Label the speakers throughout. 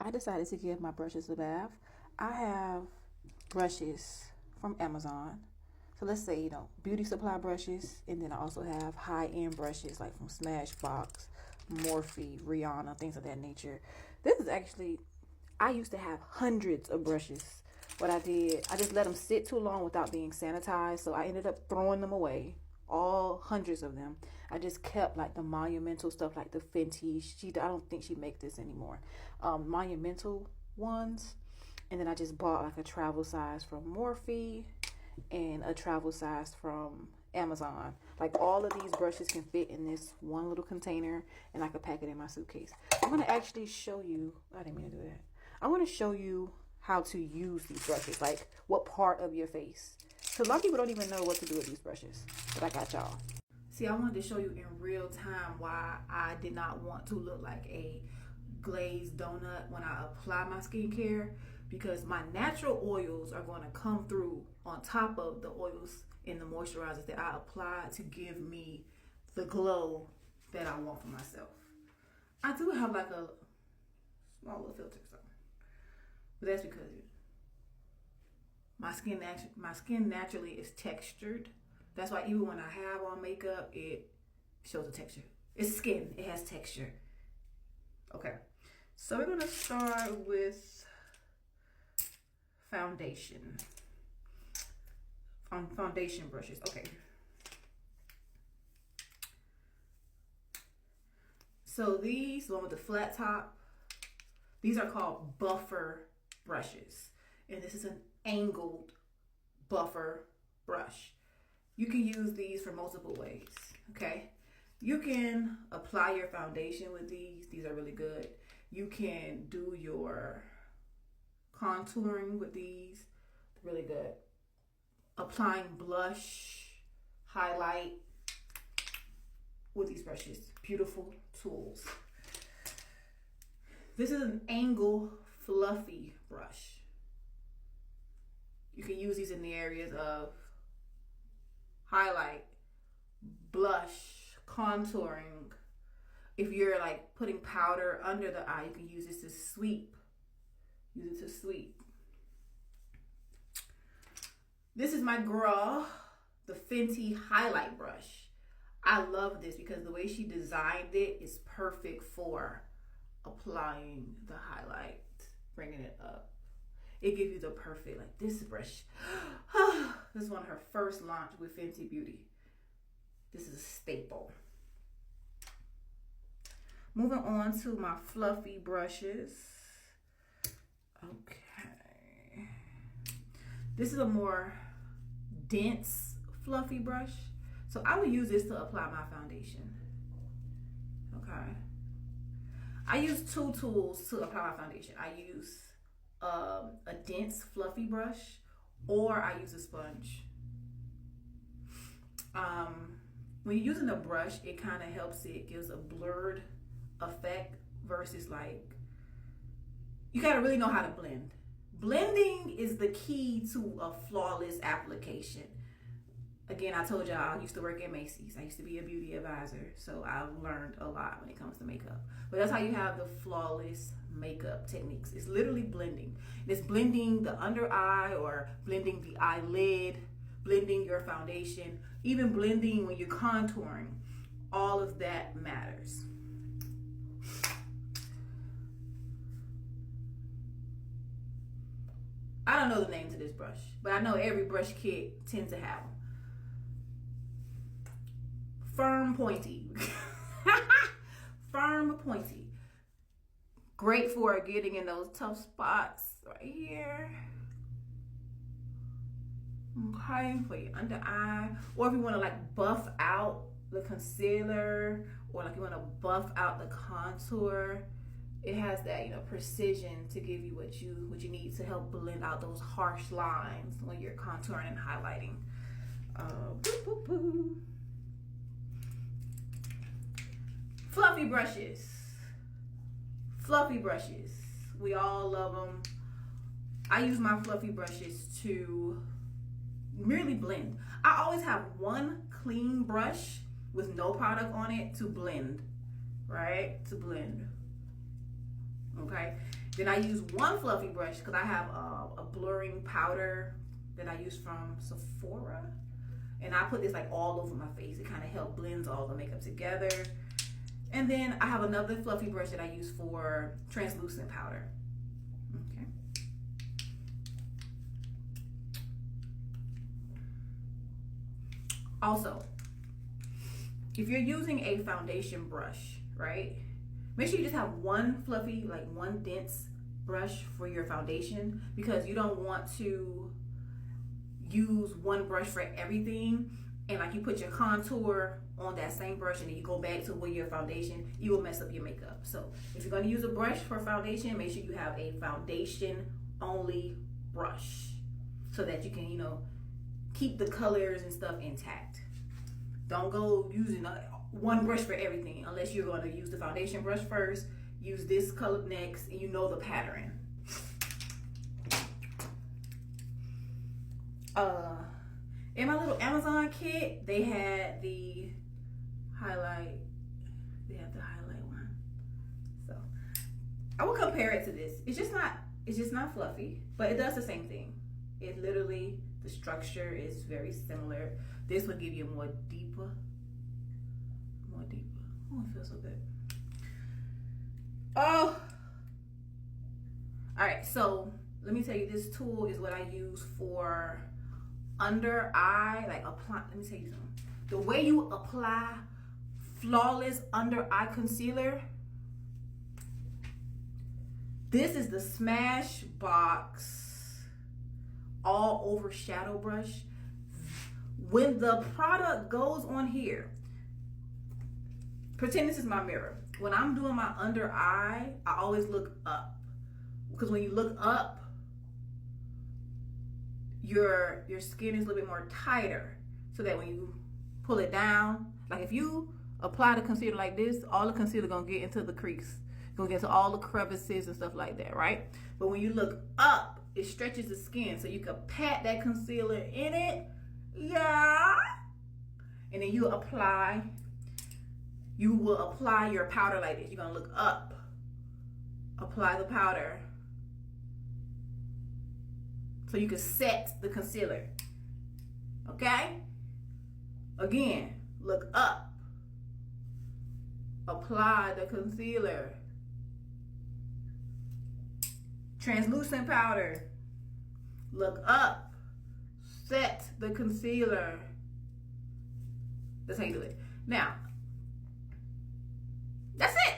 Speaker 1: I decided to give my brushes a bath. I have brushes from Amazon. So let's say, beauty supply brushes, and then I also have high-end brushes like from Smashbox, Morphe, Rihanna, things of that nature. This is actually, I used to have hundreds of brushes. What I did, I just let them sit too long without being sanitized, so I ended up throwing them away, all hundreds of them. I just kept like the monumental stuff, like the Fenty. I don't think she makes this anymore. Monumental ones, and then I just bought like a travel size from Morphe and a travel size from Amazon. Like all of these brushes can fit in this one little container, and I could pack it in my suitcase. I'm gonna actually show you. I didn't mean to do that. I want to show you how to use these brushes, like what part of your face. Because a lot of people don't even know what to do with these brushes, but I got y'all. See, I wanted to show you in real time why I did not want to look like a glazed donut when I apply my skincare, because my natural oils are going to come through on top of the oils and the moisturizers that I apply to give me the glow that I want for myself. I do have like a small little filter, so, but that's because my skin naturally is textured. That's why even when I have on makeup, it shows the texture. It's skin, it has texture. Okay, so we're gonna start with foundation. Foundation brushes, okay. So these, the one with the flat top, these are called buffer brushes. And this is an angled buffer brush. You can use these for multiple ways, okay? You can apply your foundation with these. These are really good. You can do your contouring with these. Really good. Applying blush, highlight with these brushes. Beautiful tools. This is an angle fluffy brush. You can use these in the areas of highlight, blush, contouring. If you're like putting powder under the eye, you can use this to sweep. Use it to sweep. This is my girl, the Fenty highlight brush. I love this because the way she designed it is perfect for applying the highlight, bringing it up. It gives you the perfect, like this brush. This is one of her first launch with Fenty Beauty. This is a staple. Moving on to my fluffy brushes. Okay. This is a more dense fluffy brush. So I would use this to apply my foundation. Okay. I use two tools to apply my foundation. I use a dense fluffy brush, or I use a sponge. When you're using a brush, it kind of helps, it gives a blurred effect versus like, you gotta really know how to blend. Blending is the key to a flawless application. Again, I told y'all I used to work at Macy's. I used to be a beauty advisor, so I've learned a lot when it comes to makeup. But that's how you have the flawless makeup techniques. It's literally blending. It's blending the under eye or blending the eyelid, blending your foundation, even blending when you're contouring. All of that matters. I don't know the name to this brush, but I know every brush kit tends to have them. Firm, pointy. Firm, pointy. Great for getting in those tough spots right here. Okay, for your under eye. Or if you want to like buff out the concealer, or like you want to buff out the contour, it has that, precision to give you what you need to help blend out those harsh lines when you're contouring and highlighting. Fluffy brushes. Fluffy brushes. We all love them. I use my fluffy brushes to merely blend. I always have one clean brush with no product on it to blend, right? To blend. Okay? Then I use one fluffy brush because I have a blurring powder that I use from Sephora. And I put this like all over my face. It kind of helps blends all the makeup together. And then I have another fluffy brush that I use for translucent powder. Okay. Also, if you're using a foundation brush, right? Make sure you just have one fluffy, like one dense brush for your foundation, because you don't want to use one brush for everything and like you put your contour on that same brush and then you go back to with your foundation, you will mess up your makeup. So if you're going to use a brush for foundation, make sure you have a foundation only brush so that you can, you know, keep the colors and stuff intact. Don't go using one brush for everything unless you're going to use the foundation brush first, use this color next, and you know the pattern. In my little Amazon kit, they had the highlight. They have the highlight one. So I will compare it to this. It's just not fluffy, but it does the same thing. It literally, the structure is very similar. This will give you more deeper. Oh, it feels so good. Oh. All right, so let me tell you, this tool is what I use for under eye, like apply. Let me tell you something. The way you apply flawless under eye concealer. This is the Smashbox all over shadow brush. When the product goes on here, pretend this is my mirror. When I'm doing my under eye, I always look up, because when you look up, your skin is a little bit more tighter, so that when you pull it down, like if you apply the concealer like this, all the concealer gonna get into the crease, gonna get into all the crevices and stuff like that, right? But when you look up, it stretches the skin, so you can pat that concealer in it, yeah, and then you will apply your powder like this. You're gonna look up, apply the powder, so you can set the concealer. Okay? Again, look up, apply the concealer. Translucent powder, look up, set the concealer. That's how you do it. Now, that's it.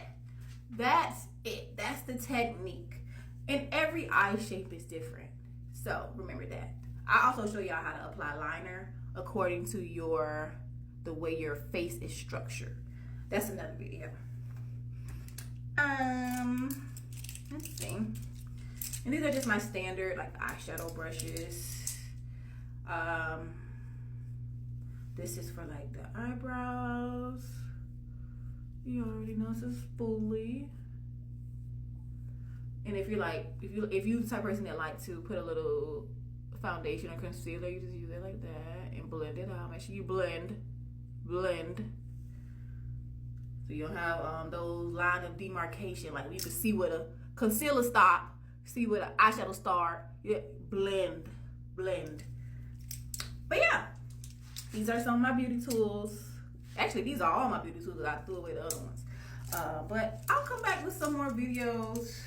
Speaker 1: That's it. That's the technique. And every eye shape is different. So remember that. I also show y'all how to apply liner according to the way your face is structured. That's another video. Let's see. And these are just my standard like eyeshadow brushes. This is for like the eyebrows. You already know it's a spoolie. And if you're like, if you the type of person that like to put a little foundation or concealer, you just use it like that and blend it out. Make sure you blend. So you don't have those line of demarcation, like you can see where the concealer stop, see where the eyeshadow start. Yeah, blend. But yeah, these are some of my beauty tools. Actually, these are all my beauty tools. I threw away the other ones. But I'll come back with some more videos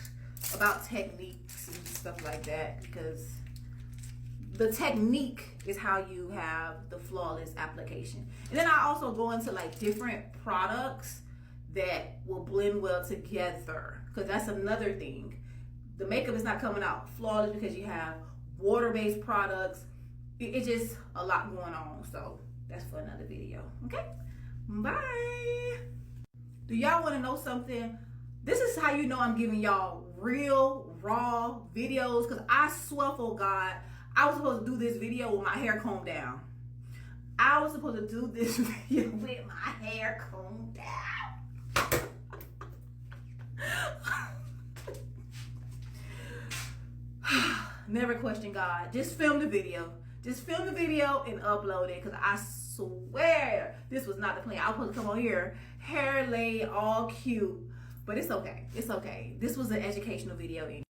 Speaker 1: about techniques and stuff like that, because the technique is how you have the flawless application. And then I also go into like different products that will blend well together, because that's another thing. The makeup is not coming out flawless because you have water-based products. It's just a lot going on. So that's for another video. Okay, bye. Do y'all want to know something? This is how you know I'm giving y'all real raw videos, because I swear for God, I was supposed to do this video with my hair combed down. I was supposed to do this video with my hair combed down. Never question God. Just film the video. Just film the video and upload it, because I swear this was not the plan. I was supposed to come on here, hair laid all cute, But it's okay. It's okay. This was an educational video anyway.